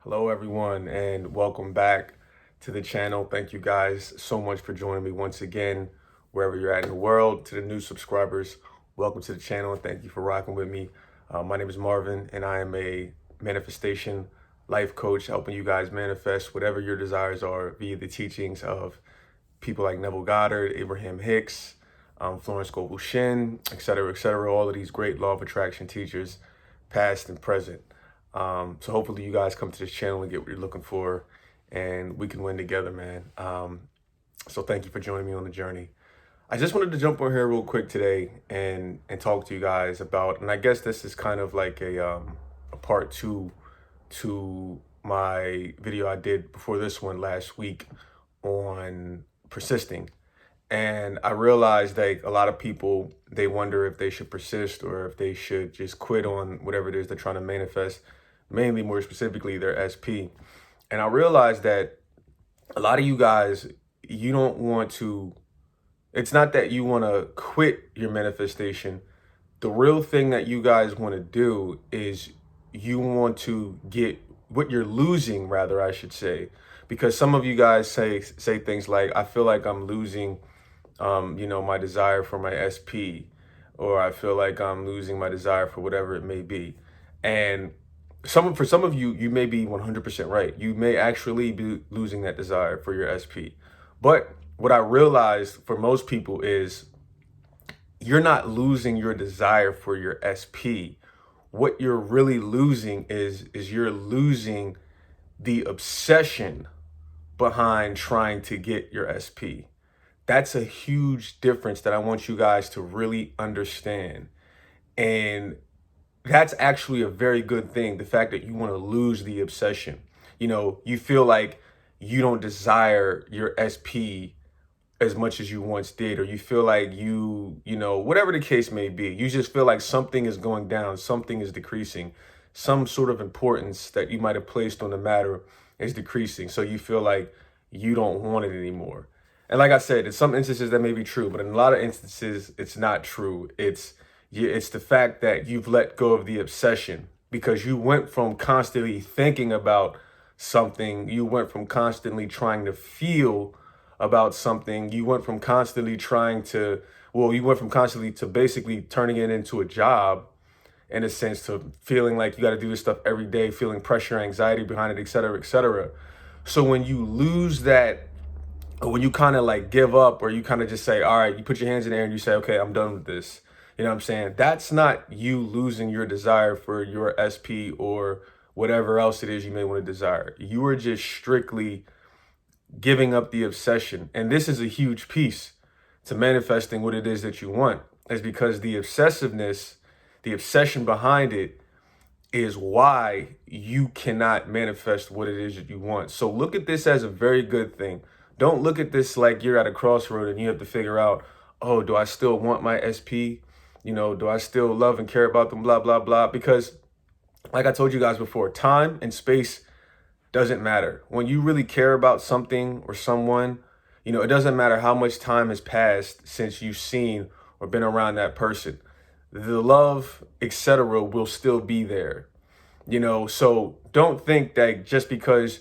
Hello, everyone, and welcome back to the channel. Thank you guys so much for joining me once again, wherever you're at in the world. To the new subscribers, welcome to the channel, and thank you for rocking with me. My name is Marvin, and I am a manifestation life coach, helping you guys manifest whatever your desires are via the teachings of people like Neville Goddard, Abraham Hicks, Florence Scovel Shinn, et cetera, all of these great law of attraction teachers, past and present. So hopefully you guys come to this channel and get what you're looking for, and we can win together, man. So thank you for joining me on the journey. I just wanted to jump on here real quick today and talk to you guys about, and I guess this is kind of like a part two to my video I did before this one last week on persisting. And I realized that a lot of people, they wonder if they should persist or if they should just quit on whatever it is they're trying to manifest, mainly more specifically their SP. And I realized that a lot of you guys, you don't want to, it's not that you want to quit your manifestation. The real thing that you guys want to do is you want to get what you're losing, rather, I should say, because some of you guys say things like, I feel like I'm losing my desire for my SP, or I feel like I'm losing my desire for whatever it may be. And for some of you, you may be 100% right. You may actually be losing that desire for your SP. But what I realized for most people is you're not losing your desire for your SP. What you're really losing is you're losing the obsession behind trying to get your SP. That's a huge difference that I want you guys to really understand. And that's actually a very good thing. The fact that you want to lose the obsession. You feel like you don't desire your SP as much as you once did, or you feel like whatever the case may be, you just feel like something is going down, something is decreasing, some sort of importance that you might have placed on the matter is decreasing. So you feel like you don't want it anymore. And like I said, in some instances that may be true, but in a lot of instances, it's not true. It's the fact that you've let go of the obsession because you went from constantly thinking about something, you went from constantly trying to feel about something, you went from constantly to basically turning it into a job, in a sense, to feeling like you got to do this stuff every day, feeling pressure, anxiety behind it, et cetera, et cetera. So when you lose that, or when you kind of like give up, or you kind of just say, all right, you put your hands in the air and you say, okay, I'm done with this. You know what I'm saying? That's not you losing your desire for your SP or whatever else it is you may want to desire. You are just strictly giving up the obsession. And this is a huge piece to manifesting what it is that you want, is because the obsessiveness, the obsession behind it is why you cannot manifest what it is that you want. So look at this as a very good thing. Don't look at this like you're at a crossroad and you have to figure out, oh, do I still want my SP? Do I still love and care about them, blah, blah, blah. Because like I told you guys before, time and space doesn't matter. When you really care about something or someone, it doesn't matter how much time has passed since you've seen or been around that person. The love, etc., will still be there. So don't think that just because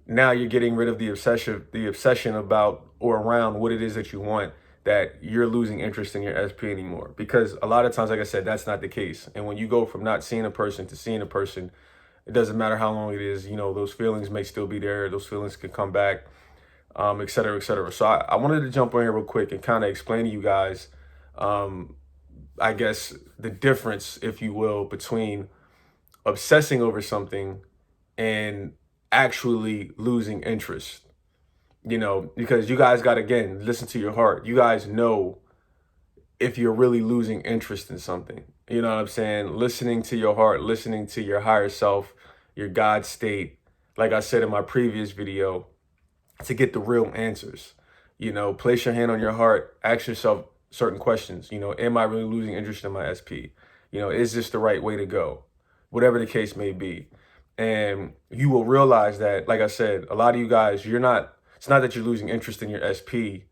now you're getting rid of the obsession about or around what it is that you want, that you're losing interest in your SP anymore. Because a lot of times, like I said, that's not the case. And when you go from not seeing a person to seeing a person, it doesn't matter how long it is, those feelings may still be there. Those feelings could come back, et cetera, et cetera. So I wanted to jump on here real quick and kind of explain to you guys, I guess, the difference, if you will, between obsessing over something and actually losing interest. Because you guys got to, again, listen to your heart. You guys know if you're really losing interest in something. You know what I'm saying? Listening to your heart, listening to your higher self, your God state, like I said in my previous video, to get the real answers. Place your hand on your heart, ask yourself certain questions. Am I really losing interest in my SP? Is this the right way to go? Whatever the case may be. And you will realize that, like I said, a lot of you guys, it's not that you're losing interest in your SP,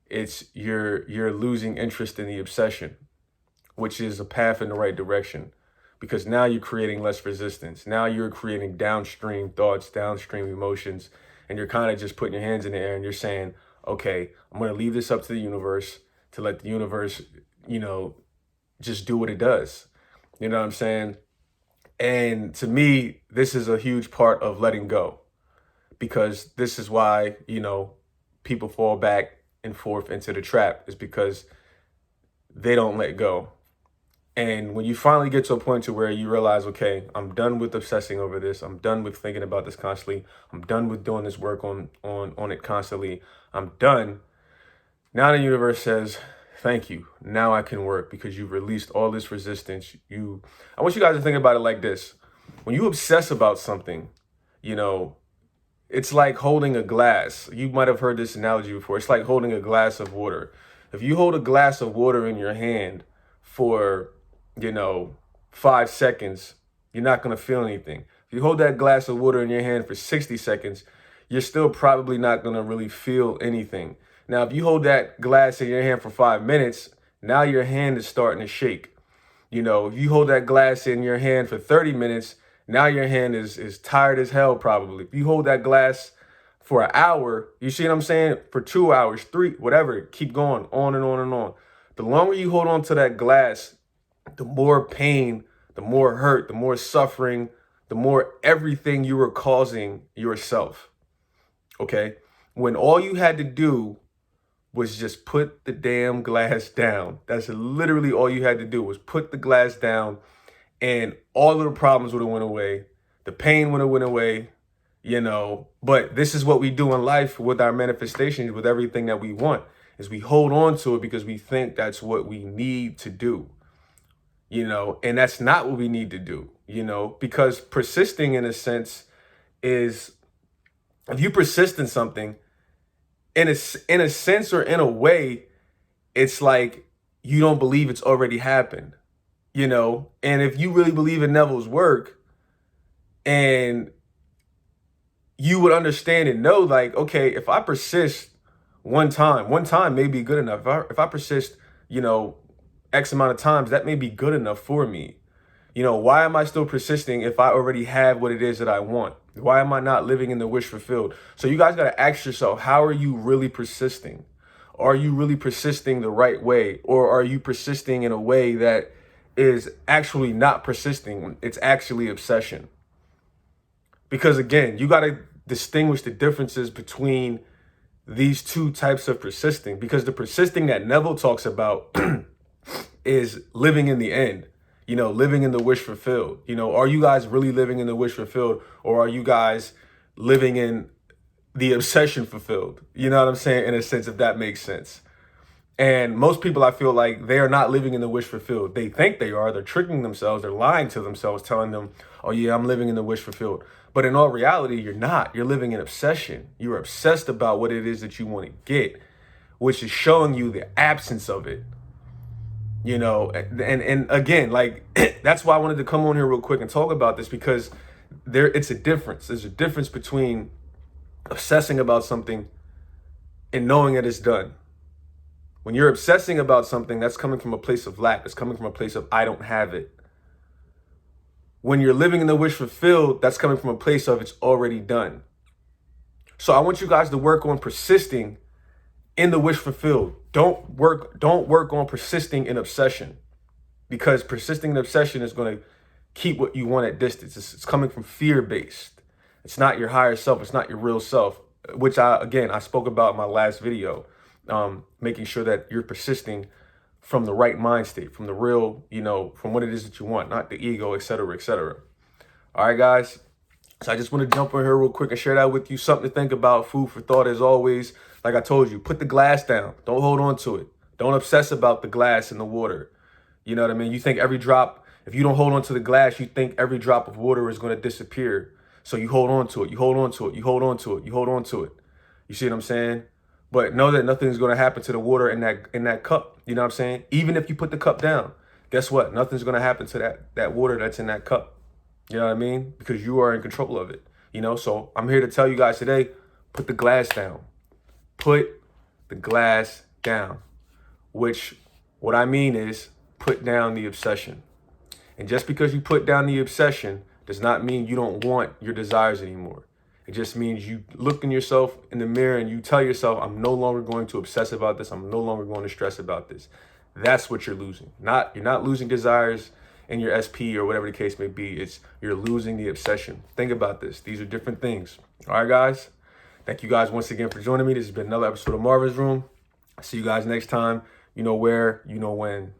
it's you're losing interest in the obsession, which is a path in the right direction. because now you're creating less resistance. Now you're creating downstream thoughts, downstream emotions, and you're kind of just putting your hands in the air and you're saying, okay, I'm going to leave this up to the universe, to let the universe, just do what it does. You know what I'm saying? And to me, this is a huge part of letting go, because this is why, people fall back and forth into the trap, is because they don't let go. And when you finally get to a point to where you realize, okay, I'm done with obsessing over this. I'm done with thinking about this constantly. I'm done with doing this work on it constantly. I'm done. Now the universe says, thank you. Now I can work, because you've released all this resistance. I want you guys to think about it like this. When you obsess about something, it's like holding a glass. You might have heard this analogy before. It's like holding a glass of water. If you hold a glass of water in your hand for, 5 seconds, you're not going to feel anything. If you hold that glass of water in your hand for 60 seconds, you're still probably not going to really feel anything. Now, if you hold that glass in your hand for 5 minutes, now your hand is starting to shake. If you hold that glass in your hand for 30 minutes, now your hand is tired as hell probably. If you hold that glass for an hour, you see what I'm saying? For 2 hours, 3, whatever, keep going on and on and on. The longer you hold on to that glass, the more pain, the more hurt, the more suffering, the more everything you were causing yourself. Okay? When all you had to do was just put the damn glass down. That's literally all you had to do, was put the glass down, and all of the problems would have went away. The pain would have went away, But this is what we do in life with our manifestations, with everything that we want, is we hold on to it because we think that's what we need to do, and that's not what we need to do, because persisting, in a sense, is, if you persist in something, in a sense or in a way, it's like you don't believe it's already happened, and if you really believe in Neville's work, and you would understand and know, like, okay, if I persist one time may be good enough. If I persist, X amount of times, that may be good enough for me. Why am I still persisting if I already have what it is that I want? Why am I not living in the wish fulfilled? So you guys got to ask yourself, how are you really persisting? Are you really persisting the right way? Or are you persisting in a way that is actually not persisting? It's actually obsession. Because again, you got to distinguish the differences between these two types of persisting, because the persisting that Neville talks about is living in the end, living in the wish fulfilled. Are you guys really living in the wish fulfilled, or are you guys living in the obsession fulfilled? You know what I'm saying? In a sense, if that makes sense. And most people, I feel like, they are not living in the wish fulfilled. They think they are. They're tricking themselves. They're lying to themselves, telling them, oh yeah, I'm living in the wish fulfilled. But in all reality, you're not. You're living in obsession. You're obsessed about what it is that you want to get, which is showing you the absence of it. And again, like, that's why I wanted to come on here real quick and talk about this, because it's a difference. There's a difference between obsessing about something and knowing that it's done. When you're obsessing about something, that's coming from a place of lack. It's coming from a place of, I don't have it. When you're living in the wish fulfilled, that's coming from a place of, it's already done. So I want you guys to work on persisting in the wish fulfilled. Don't work on persisting in obsession, because persisting in obsession is going to keep what you want at distance. It's coming from fear-based. It's not your higher self. It's not your real self, which I spoke about in my last video, making sure that you're persisting from the right mind state, from the real, from what it is that you want, not the ego, et cetera, et cetera. All right, guys. So I just want to jump in here real quick and share that with you. Something to think about, food for thought as always. Like I told you, put the glass down. Don't hold on to it. Don't obsess about the glass and the water. You know what I mean? You think every drop, if you don't hold on to the glass, you think every drop of water is going to disappear. So you hold on to it. You hold on to it. You hold on to it. You hold on to it. You see what I'm saying? But know that nothing's going to happen to the water in that cup. You know what I'm saying? Even if you put the cup down, guess what? Nothing's going to happen to that water that's in that cup. You know what I mean? Because you are in control of it. So I'm here to tell you guys today, put the glass down. Put the glass down. Which, what I mean is, put down the obsession. And just because you put down the obsession does not mean you don't want your desires anymore. It just means you look in yourself in the mirror and you tell yourself, I'm no longer going to obsess about this. I'm no longer going to stress about this. That's what you're losing. You're not losing desires in your SP or whatever the case may be. It's you're losing the obsession. Think about this. These are different things. All right, guys. Thank you guys once again for joining me. This has been another episode of Marvin's Room. See you guys next time. You know where, you know when.